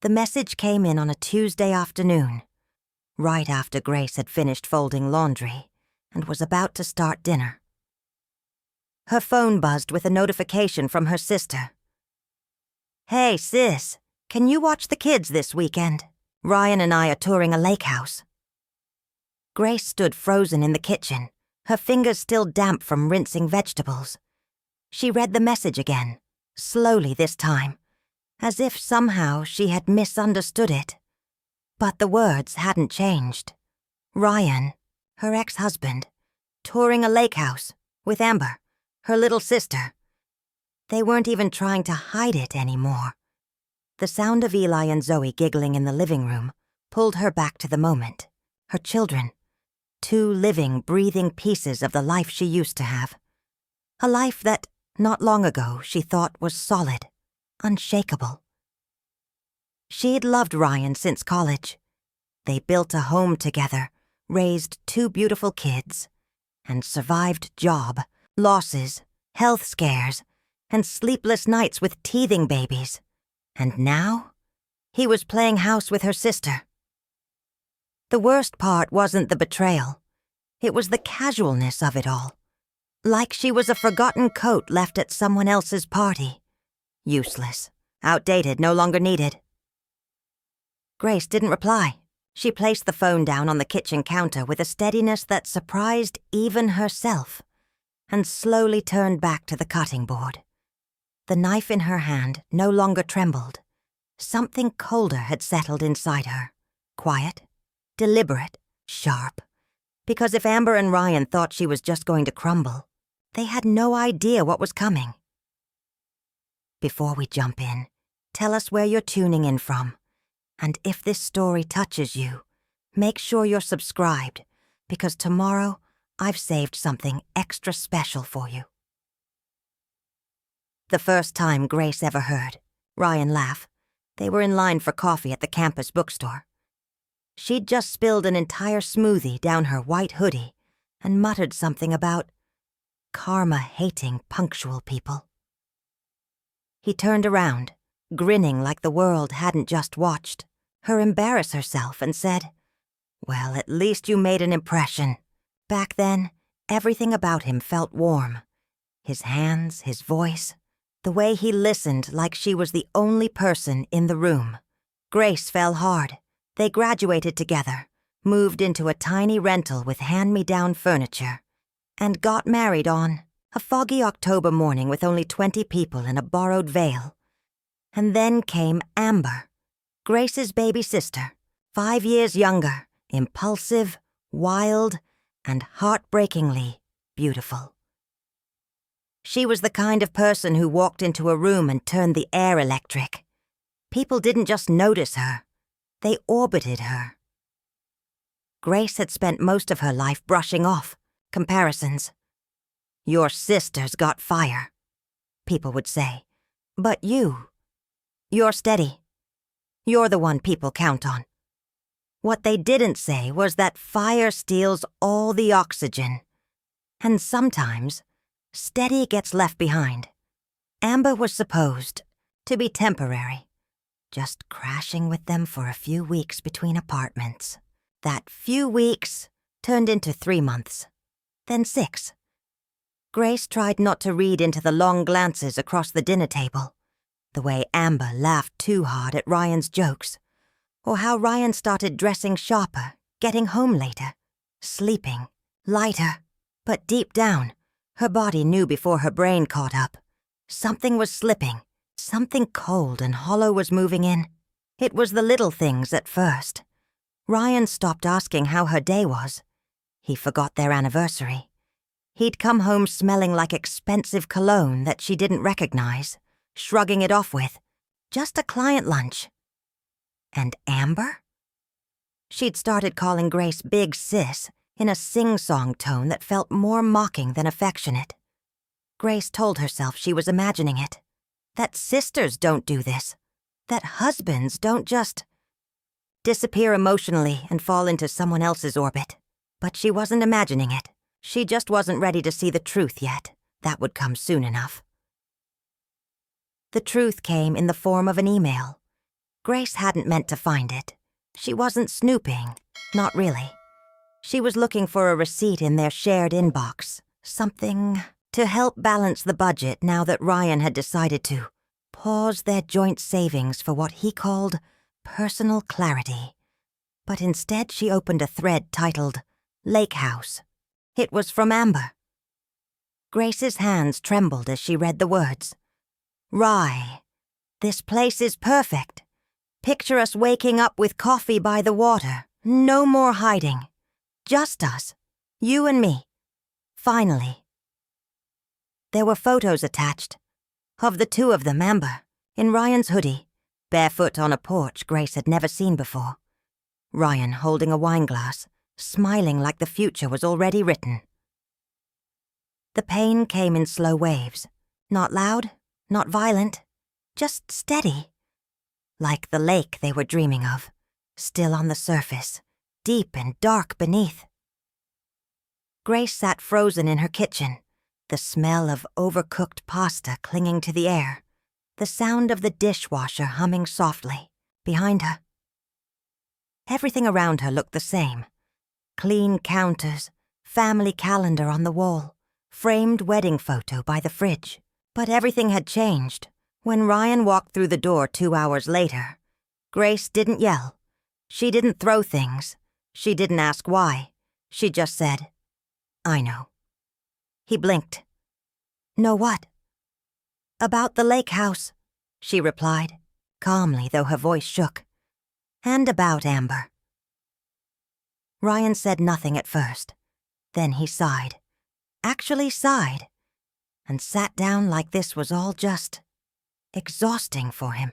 The message came in on a Tuesday afternoon, right after Grace had finished folding laundry and was about to start dinner. Her phone buzzed with a notification from her sister. "Hey, sis, can you watch the kids this weekend? Ryan and I are touring a lake house." Grace stood frozen in the kitchen, her fingers still damp from rinsing vegetables. She read the message again, slowly this time, as if somehow she had misunderstood it. But the words hadn't changed. Ryan, her ex-husband, touring a lake house with Amber, her little sister. They weren't even trying to hide it anymore. The sound of Eli and Zoe giggling in the living room pulled her back to the moment. Her children, 2 living, breathing pieces of the life she used to have. A life that, not long ago, she thought was solid, unshakable. She'd loved Ryan since college. They built a home together, raised 2 beautiful kids, and survived job, losses, health scares, and sleepless nights with teething babies. And now, he was playing house with her sister. The worst part wasn't the betrayal. It was the casualness of it all. Like she was a forgotten coat left at someone else's party. Useless, outdated, no longer needed. Grace didn't reply. She placed the phone down on the kitchen counter with a steadiness that surprised even herself, and slowly turned back to the cutting board. The knife in her hand no longer trembled. Something colder had settled inside her. Quiet, deliberate, sharp. Because if Amber and Ryan thought she was just going to crumble, they had no idea what was coming. Before we jump in, tell us where you're tuning in from. And if this story touches you, make sure you're subscribed, because tomorrow I've saved something extra special for you. The first time Grace ever heard Ryan laugh, they were in line for coffee at the campus bookstore. She'd just spilled an entire smoothie down her white hoodie and muttered something about karma-hating punctual people. He turned around, grinning like the world hadn't just watched her embarrass herself, and said, "Well, at least you made an impression." Back then, everything about him felt warm. His hands, his voice, the way he listened like she was the only person in the room. Grace fell hard. They graduated together, moved into a tiny rental with hand-me-down furniture, and got married on a foggy October morning with only 20 people in a borrowed veil. And then came Amber, Grace's baby sister, 5 years younger, impulsive, wild, and heartbreakingly beautiful. She was the kind of person who walked into a room and turned the air electric. People didn't just notice her, they orbited her. Grace had spent most of her life brushing off comparisons. "Your sister's got fire," people would say. "But you're steady. You're the one people count on." What they didn't say was that fire steals all the oxygen. And sometimes, steady gets left behind. Amber was supposed to be temporary, just crashing with them for a few weeks between apartments. That few weeks turned into 3 months, then 6. Grace tried not to read into the long glances across the dinner table, the way Amber laughed too hard at Ryan's jokes, or how Ryan started dressing sharper, getting home later, sleeping lighter. But deep down, her body knew before her brain caught up. Something was slipping, something cold and hollow was moving in. It was the little things at first. Ryan stopped asking how her day was. He forgot their anniversary. He'd come home smelling like expensive cologne that she didn't recognize, shrugging it off with, "Just a client lunch." And Amber? She'd started calling Grace Big Sis in a sing-song tone that felt more mocking than affectionate. Grace told herself she was imagining it, that sisters don't do this, that husbands don't just disappear emotionally and fall into someone else's orbit. But she wasn't imagining it. She just wasn't ready to see the truth yet. That would come soon enough. The truth came in the form of an email. Grace hadn't meant to find it. She wasn't snooping, not really. She was looking for a receipt in their shared inbox, something to help balance the budget now that Ryan had decided to pause their joint savings for what he called personal clarity. But instead she opened a thread titled Lake House. It was from Amber. Grace's hands trembled as she read the words. Rye, this place is perfect. Picture us waking up with coffee by the water. No more hiding. Just us. You and me. Finally. There were photos attached. Of the two of them, Amber, in Ryan's hoodie, barefoot on a porch Grace had never seen before. Ryan holding a wineglass, smiling like the future was already written. The pain came in slow waves. Not loud, not violent, just steady. Like the lake they were dreaming of, still on the surface, deep and dark beneath. Grace sat frozen in her kitchen, the smell of overcooked pasta clinging to the air, the sound of the dishwasher humming softly behind her. Everything around her looked the same. Clean counters, family calendar on the wall, framed wedding photo by the fridge. But everything had changed. When Ryan walked through the door 2 hours later, Grace didn't yell. She didn't throw things. She didn't ask why. She just said, I know. He blinked. Know what? About the lake house, she replied, calmly though her voice shook. And about Amber. Ryan said nothing at first. Then he sighed. Actually sighed. And sat down like this was all just exhausting for him.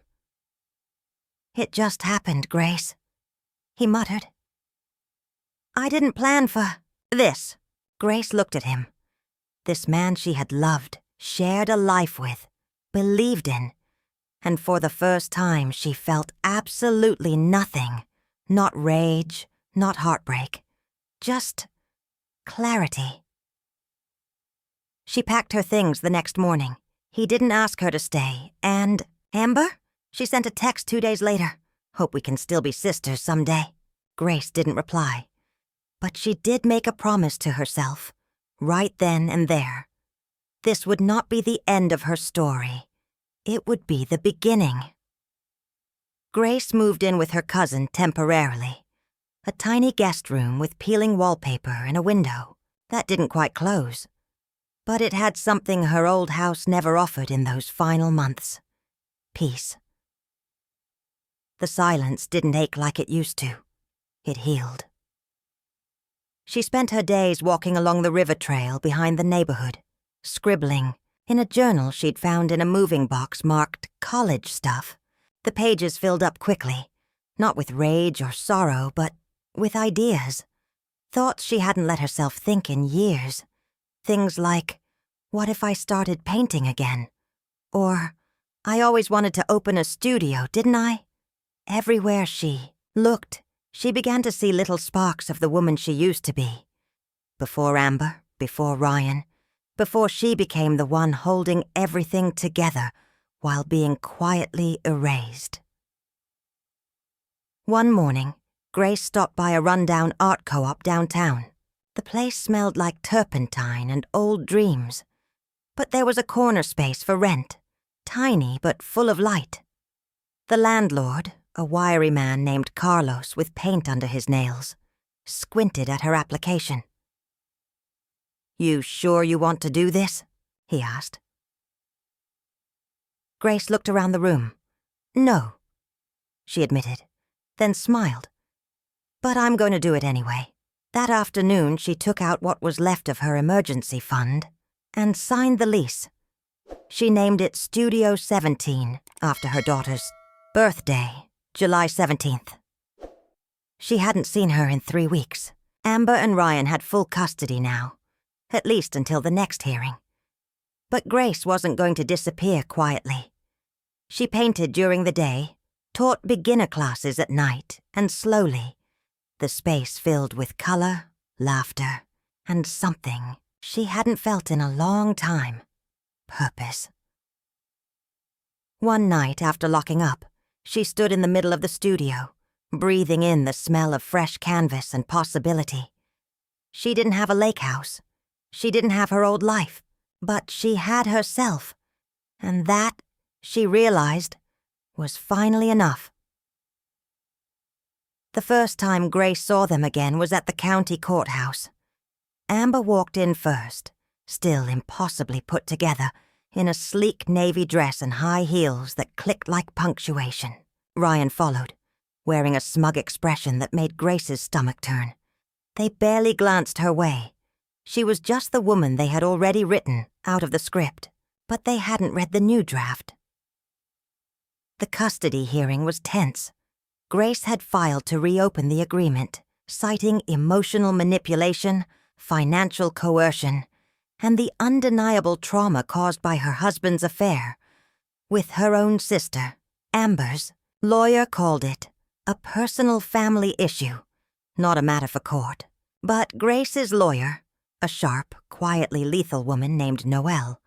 It just happened, Grace, he muttered. I didn't plan for this. Grace looked at him. This man she had loved, shared a life with, believed in, and for the first time she felt absolutely nothing. Not rage, not heartbreak, just clarity. She packed her things the next morning. He didn't ask her to stay, and Amber? She sent a text 2 days later. Hope we can still be sisters someday. Grace didn't reply. But she did make a promise to herself, right then and there. This would not be the end of her story. It would be the beginning. Grace moved in with her cousin temporarily. A tiny guest room with peeling wallpaper and a window. That didn't quite close. But it had something her old house never offered in those final months. Peace. The silence didn't ache like it used to. It healed. She spent her days walking along the river trail behind the neighborhood, scribbling in a journal she'd found in a moving box marked college stuff. The pages filled up quickly, not with rage or sorrow, but with ideas. Thoughts she hadn't let herself think in years. Things like, what if I started painting again? Or, I always wanted to open a studio, didn't I? Everywhere she looked, she began to see little sparks of the woman she used to be. Before Amber, before Ryan, before she became the one holding everything together while being quietly erased. One morning, Grace stopped by a rundown art co-op downtown. The place smelled like turpentine and old dreams. But there was a corner space for rent, tiny but full of light. The landlord, a wiry man named Carlos with paint under his nails, squinted at her application. You sure you want to do this? He asked. Grace looked around the room. No, she admitted, then smiled. But I'm going to do it anyway. That afternoon, she took out what was left of her emergency fund and signed the lease. She named it Studio 17 after her daughter's birthday, July 17th. She hadn't seen her in 3 weeks. Amber and Ryan had full custody now, at least until the next hearing. But Grace wasn't going to disappear quietly. She painted during the day, taught beginner classes at night, and slowly, the space filled with color, laughter, and something she hadn't felt in a long time. Purpose. One night after locking up, She stood in the middle of the studio, breathing in the smell of fresh canvas and possibility. She didn't have a lake house. She didn't have her old life. But she had herself. And that, she realized, was finally enough. The first time Grace saw them again was at the county courthouse. Amber walked in first, still impossibly put together, in a sleek navy dress and high heels that clicked like punctuation. Ryan followed, wearing a smug expression that made Grace's stomach turn. They barely glanced her way. She was just the woman they had already written out of the script, but they hadn't read the new draft. The custody hearing was tense. Grace had filed to reopen the agreement, citing emotional manipulation, financial coercion, and the undeniable trauma caused by her husband's affair with her own sister. Amber's lawyer called it a personal family issue, not a matter for court. But Grace's lawyer, a sharp, quietly lethal woman named Noelle,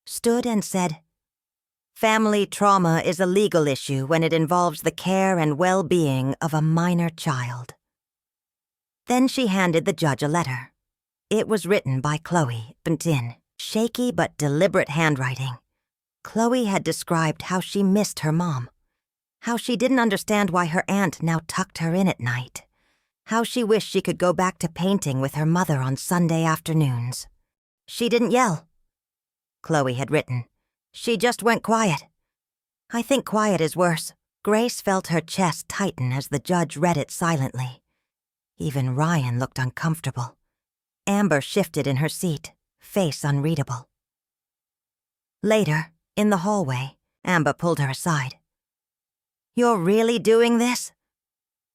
stood and said, "Family trauma is a legal issue when it involves the care and well-being of a minor child." Then she handed the judge a letter. It was written by Chloe, bent in shaky but deliberate handwriting. Chloe had described how she missed her mom, how she didn't understand why her aunt now tucked her in at night, how she wished she could go back to painting with her mother on Sunday afternoons. "She didn't yell," Chloe had written. "She just went quiet. I think quiet is worse." Grace felt her chest tighten as the judge read it silently. Even Ryan looked uncomfortable. Amber shifted in her seat, face unreadable. Later, in the hallway, Amber pulled her aside. "You're really doing this?"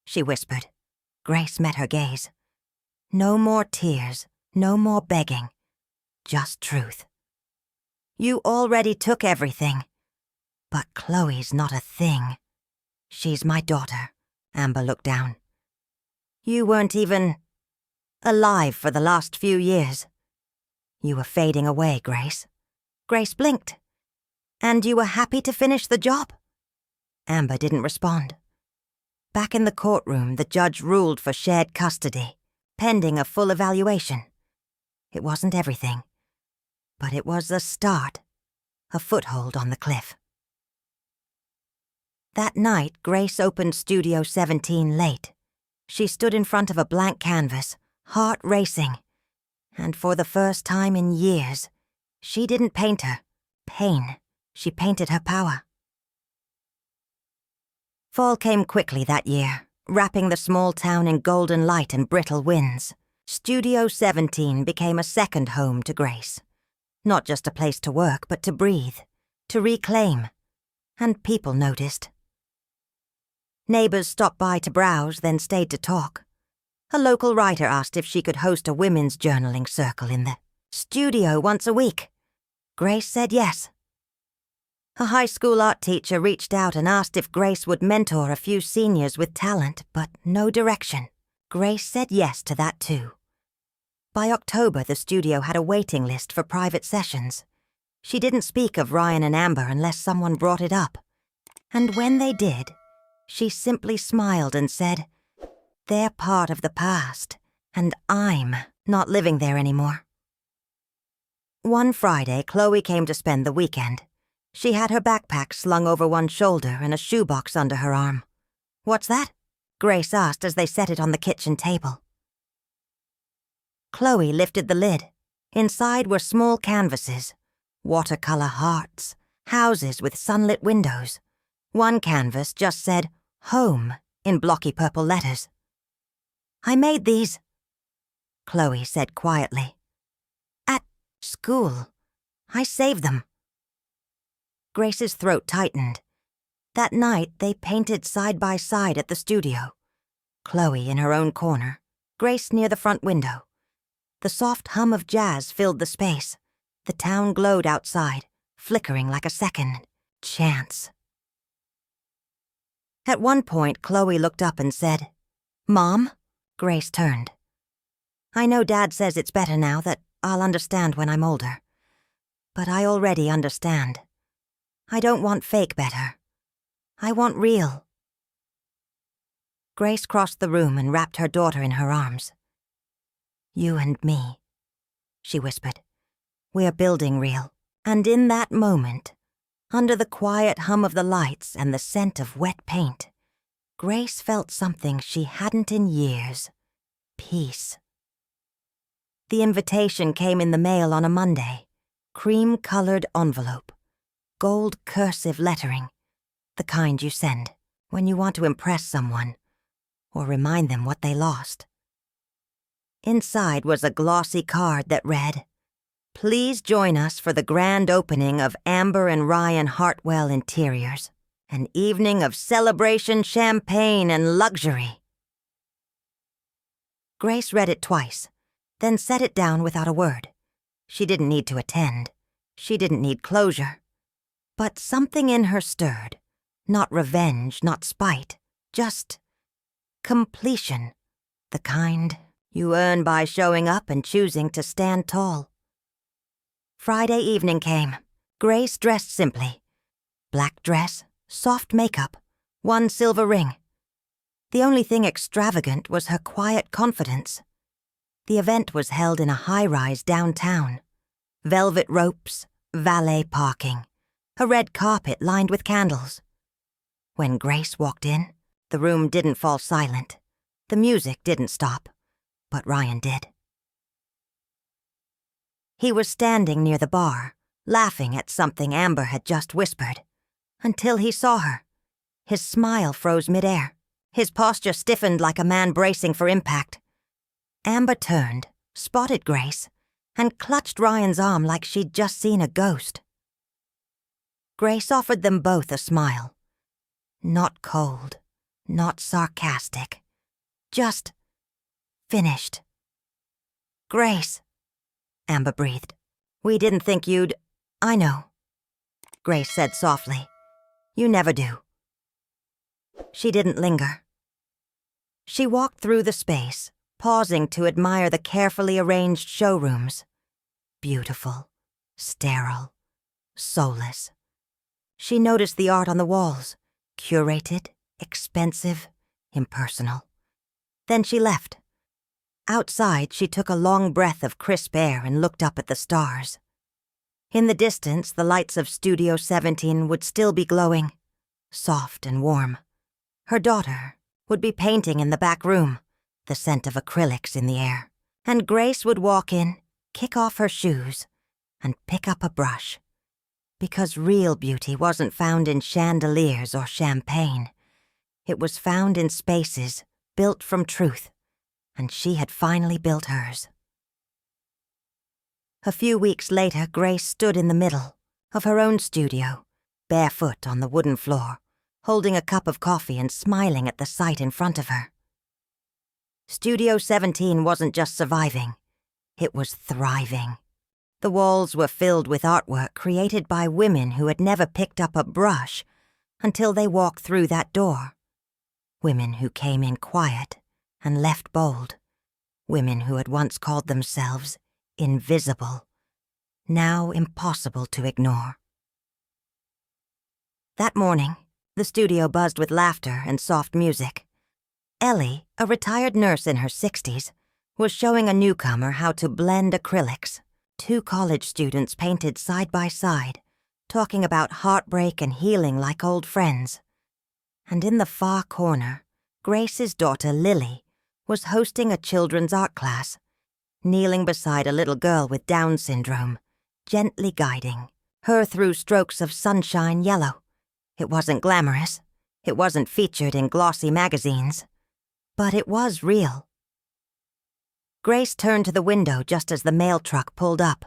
she whispered. Grace met her gaze. No more tears, no more begging, just truth. "You already took everything. But Chloe's not a thing. She's my daughter." Amber looked down. "You weren't even alive for the last few years. You were fading away, Grace." Grace blinked. "And you were happy to finish the job?" Amber didn't respond. Back in the courtroom, the judge ruled for shared custody, pending a full evaluation. It wasn't everything, but it was a start, a foothold on the cliff. That night, Grace opened Studio 17 late. She stood in front of a blank canvas, heart racing, and for the first time in years, she didn't paint her pain, she painted her power. Fall came quickly that year, wrapping the small town in golden light and brittle winds. Studio 17 became a second home to Grace. Not just a place to work, but to breathe, to reclaim. And people noticed. Neighbors stopped by to browse, then stayed to talk. A local writer asked if she could host a women's journaling circle in the studio once a week. Grace said yes. A high school art teacher reached out and asked if Grace would mentor a few seniors with talent, but no direction. Grace said yes to that too. By October, the studio had a waiting list for private sessions. She didn't speak of Ryan and Amber unless someone brought it up. And when they did, she simply smiled and said, "They're part of the past, and I'm not living there anymore." One Friday, Chloe came to spend the weekend. She had her backpack slung over one shoulder and a shoebox under her arm. "What's that?" Grace asked as they set it on the kitchen table. Chloe lifted the lid. Inside were small canvases, watercolor hearts, houses with sunlit windows. One canvas just said, "Home," in blocky purple letters. "I made these," Chloe said quietly. "At school. I saved them." Grace's throat tightened. That night, they painted side by side at the studio. Chloe in her own corner, Grace near the front window. The soft hum of jazz filled the space. The town glowed outside, flickering like a second chance. At one point, Chloe looked up and said, "Mom?" Grace turned. "I know Dad says it's better now, that I'll understand when I'm older. But I already understand. I don't want fake better. I want real." Grace crossed the room and wrapped her daughter in her arms. "You and me," she whispered. "We're building real." And in that moment, under the quiet hum of the lights and the scent of wet paint, Grace felt something she hadn't in years: peace. The invitation came in the mail on a Monday, cream-colored envelope, gold cursive lettering, the kind you send when you want to impress someone or remind them what they lost. Inside was a glossy card that read, "Please join us for the grand opening of Amber and Ryan Hartwell Interiors, an evening of celebration, champagne, and luxury." Grace read it twice, then set it down without a word. She didn't need to attend. She didn't need closure. But something in her stirred. Not revenge, not spite, just completion. The kind you earn by showing up and choosing to stand tall. Friday evening came. Grace dressed simply. Black dress, soft makeup, one silver ring. The only thing extravagant was her quiet confidence. The event was held in a high-rise downtown. Velvet ropes, valet parking, a red carpet lined with candles. When Grace walked in, the room didn't fall silent. The music didn't stop, but Ryan did. He was standing near the bar, laughing at something Amber had just whispered, until he saw her. His smile froze midair. His posture stiffened like a man bracing for impact. Amber turned, spotted Grace, and clutched Ryan's arm like she'd just seen a ghost. Grace offered them both a smile. Not cold, not sarcastic, just finished. "Grace," Amber breathed. "We didn't think you'd—" "I know," Grace said softly. "You never do." She didn't linger. She walked through the space, pausing to admire the carefully arranged showrooms. Beautiful, sterile, soulless. She noticed the art on the walls, curated, expensive, impersonal. Then she left. Outside, she took a long breath of crisp air and looked up at the stars. In the distance, the lights of Studio 17 would still be glowing, soft and warm. Her daughter would be painting in the back room, the scent of acrylics in the air. And Grace would walk in, kick off her shoes, and pick up a brush. Because real beauty wasn't found in chandeliers or champagne. It was found in spaces built from truth, and she had finally built hers. A few weeks later, Grace stood in the middle of her own studio, barefoot on the wooden floor, holding a cup of coffee and smiling at the sight in front of her. Studio 17 wasn't just surviving, it was thriving. The walls were filled with artwork created by women who had never picked up a brush until they walked through that door. Women who came in quiet and left bold. Women who had once called themselves invisible, now impossible to ignore. That morning, the studio buzzed with laughter and soft music. Ellie, a retired nurse in her 60s, was showing a newcomer how to blend acrylics. 2 college students painted side by side, talking about heartbreak and healing like old friends. And in the far corner, Grace's daughter Lily was hosting a children's art class, kneeling beside a little girl with Down syndrome, gently guiding her through strokes of sunshine yellow. It wasn't glamorous. It wasn't featured in glossy magazines. But it was real. Grace turned to the window just as the mail truck pulled up.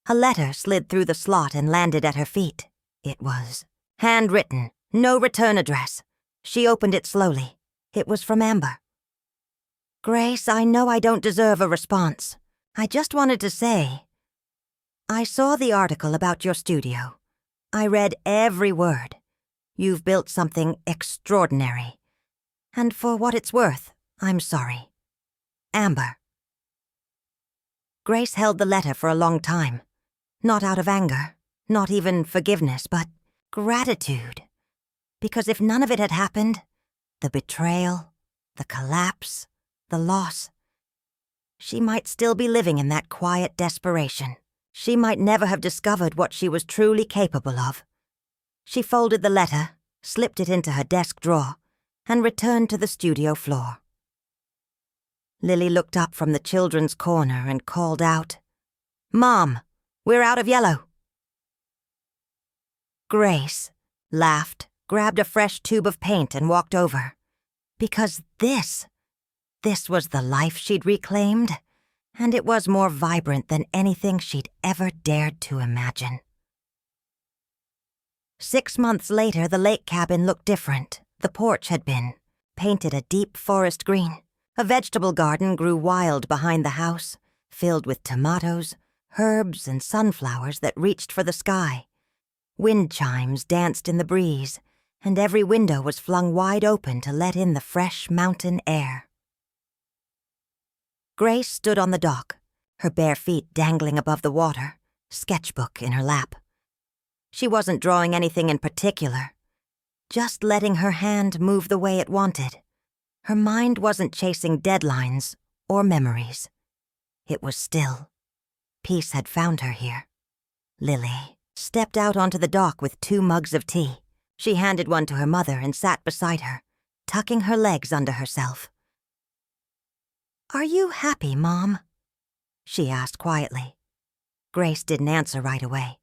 A letter slid through the slot and landed at her feet. It was handwritten, no return address. She opened it slowly. It was from Amber. "Grace, I know I don't deserve a response. I just wanted to say, I saw the article about your studio. I read every word. You've built something extraordinary. And for what it's worth, I'm sorry. Amber." Grace held the letter for a long time. Not out of anger, not even forgiveness, but gratitude. Because if none of it had happened, the betrayal, the collapse, the loss, she might still be living in that quiet desperation. She might never have discovered what she was truly capable of. She folded the letter, slipped it into her desk drawer, and returned to the studio floor. Lily looked up from the children's corner and called out, "Mom, we're out of yellow." Grace laughed, grabbed a fresh tube of paint and walked over. Because this was the life she'd reclaimed, and it was more vibrant than anything she'd ever dared to imagine. 6 months later, the lake cabin looked different. The porch had been painted a deep forest green. A vegetable garden grew wild behind the house, filled with tomatoes, herbs, and sunflowers that reached for the sky. Wind chimes danced in the breeze, and every window was flung wide open to let in the fresh mountain air. Grace stood on the dock, her bare feet dangling above the water, sketchbook in her lap. She wasn't drawing anything in particular, just letting her hand move the way it wanted. Her mind wasn't chasing deadlines or memories. It was still. Peace had found her here. Lily stepped out onto the dock with 2 mugs of tea. She handed one to her mother and sat beside her, tucking her legs under herself. "Are you happy, Mom?" she asked quietly. Grace didn't answer right away.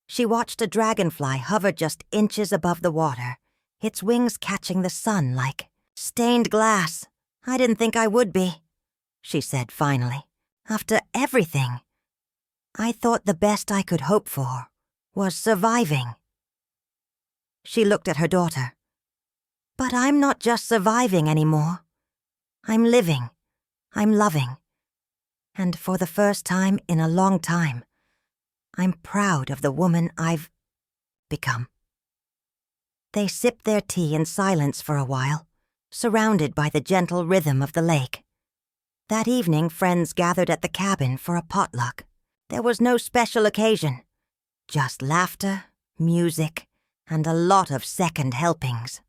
She watched a dragonfly hover just inches above the water, its wings catching the sun like stained glass. "I didn't think I would be," she said finally. "After everything, I thought the best I could hope for was surviving." She looked at her daughter. "But I'm not just surviving anymore. I'm living. I'm loving. And for the first time in a long time, I'm proud of the woman I've become." They sipped their tea in silence for a while, surrounded by the gentle rhythm of the lake. That evening, friends gathered at the cabin for a potluck. There was no special occasion, just laughter, music, and a lot of second helpings.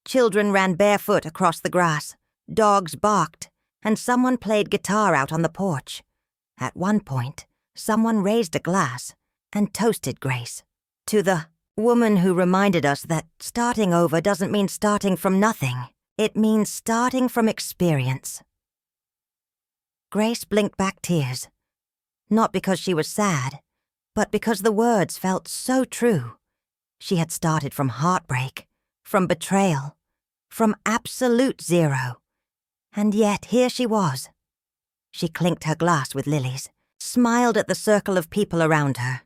Children ran barefoot across the grass, dogs barked, and someone played guitar out on the porch. At one point, someone raised a glass and toasted Grace to the woman who reminded us that starting over doesn't mean starting from nothing. It means starting from experience. Grace blinked back tears, not because she was sad, but because the words felt so true. She had started from heartbreak, from betrayal, from absolute zero. And yet here she was. She clinked her glass with Lily's, smiled at the circle of people around her,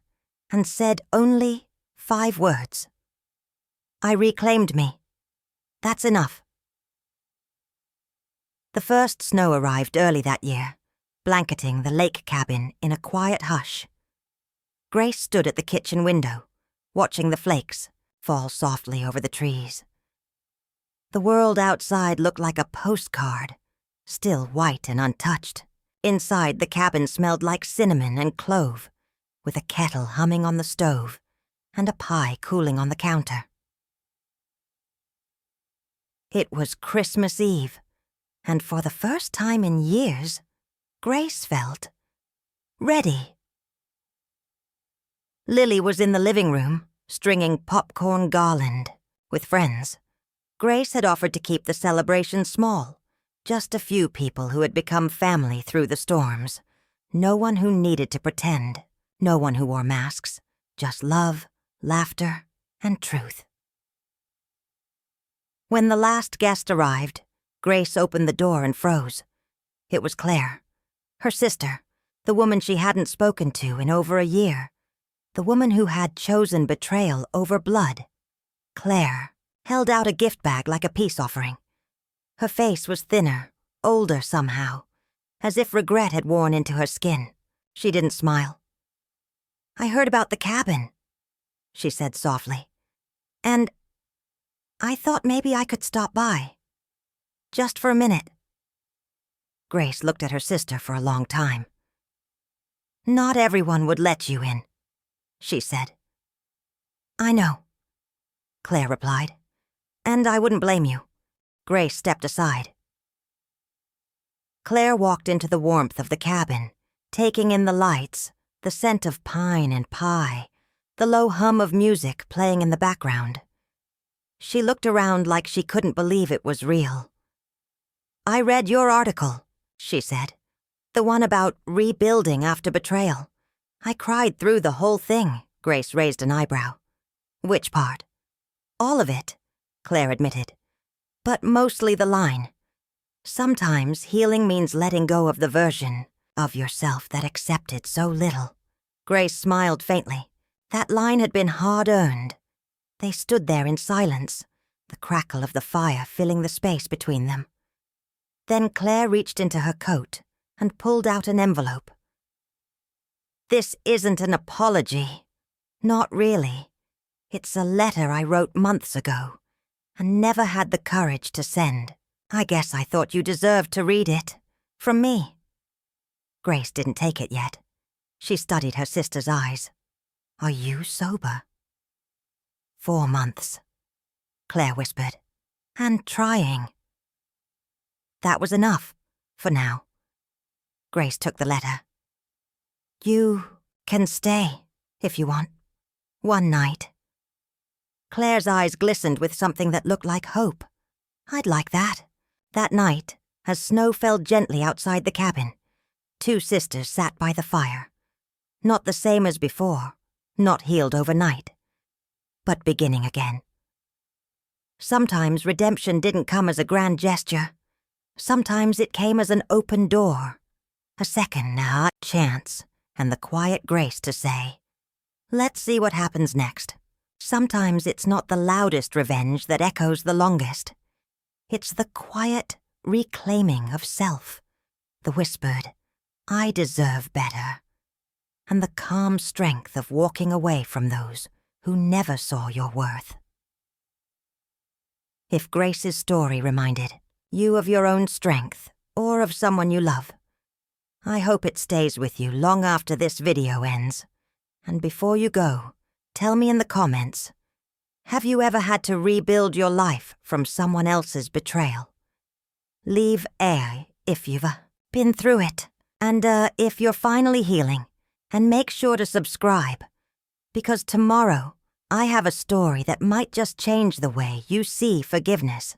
and said only 5 words. "I reclaimed me. That's enough." The first snow arrived early that year, blanketing the lake cabin in a quiet hush. Grace stood at the kitchen window, watching the flakes fall softly over the trees. The world outside looked like a postcard, still white and untouched. Inside, the cabin smelled like cinnamon and clove, with a kettle humming on the stove and a pie cooling on the counter. It was Christmas Eve, and for the first time in years, Grace felt ready. Lily was in the living room, stringing popcorn garland with friends. Grace had offered to keep the celebration small, just a few people who had become family through the storms. No one who needed to pretend, no one who wore masks, just love, laughter, and truth. When the last guest arrived, Grace opened the door and froze. It was Claire, her sister, the woman she hadn't spoken to in over a year, the woman who had chosen betrayal over blood. Claire held out a gift bag like a peace offering. Her face was thinner, older somehow, as if regret had worn into her skin. She didn't smile. "I heard about the cabin," she said softly, "and I thought maybe I could stop by. Just for a minute." Grace looked at her sister for a long time. "Not everyone would let you in," she said. "I know. Claire replied. And I wouldn't blame you. Grace stepped aside. Claire walked into the warmth of the cabin, taking in the lights, the scent of pine and pie, the low hum of music playing in the background. She looked around like she couldn't believe it was real. I read your article, she said. The one about rebuilding after betrayal. I cried through the whole thing. Grace raised an eyebrow. Which part? All of it, Claire admitted. But mostly the line. Sometimes healing means letting go of the version of yourself that accepted so little. Grace smiled faintly. That line had been hard-earned. They stood there in silence, the crackle of the fire filling the space between them. Then Claire reached into her coat and pulled out an envelope. This isn't an apology. Not really. It's a letter I wrote months ago and never had the courage to send. I guess I thought you deserved to read it. From me. Grace didn't take it yet. She studied her sister's eyes. Are you sober? 4 months, Claire whispered. And trying. That was enough, for now. Grace took the letter. You can stay, if you want. 1 night. Claire's eyes glistened with something that looked like hope. I'd like that. That night, as snow fell gently outside the cabin, 2 sisters sat by the fire. Not the same as before, not healed overnight, but beginning again. Sometimes redemption didn't come as a grand gesture. Sometimes it came as an open door, a second chance, and the quiet grace to say, let's see what happens next. Sometimes it's not the loudest revenge that echoes the longest. It's the quiet reclaiming of self, the whispered, I deserve better, and the calm strength of walking away from those who never saw your worth. If Grace's story reminded you of your own strength or of someone you love, I hope it stays with you long after this video ends. And before you go, tell me in the comments, have you ever had to rebuild your life from someone else's betrayal? Leave if you've been through it, and if you're finally healing, and make sure to subscribe, because tomorrow I have a story that might just change the way you see forgiveness.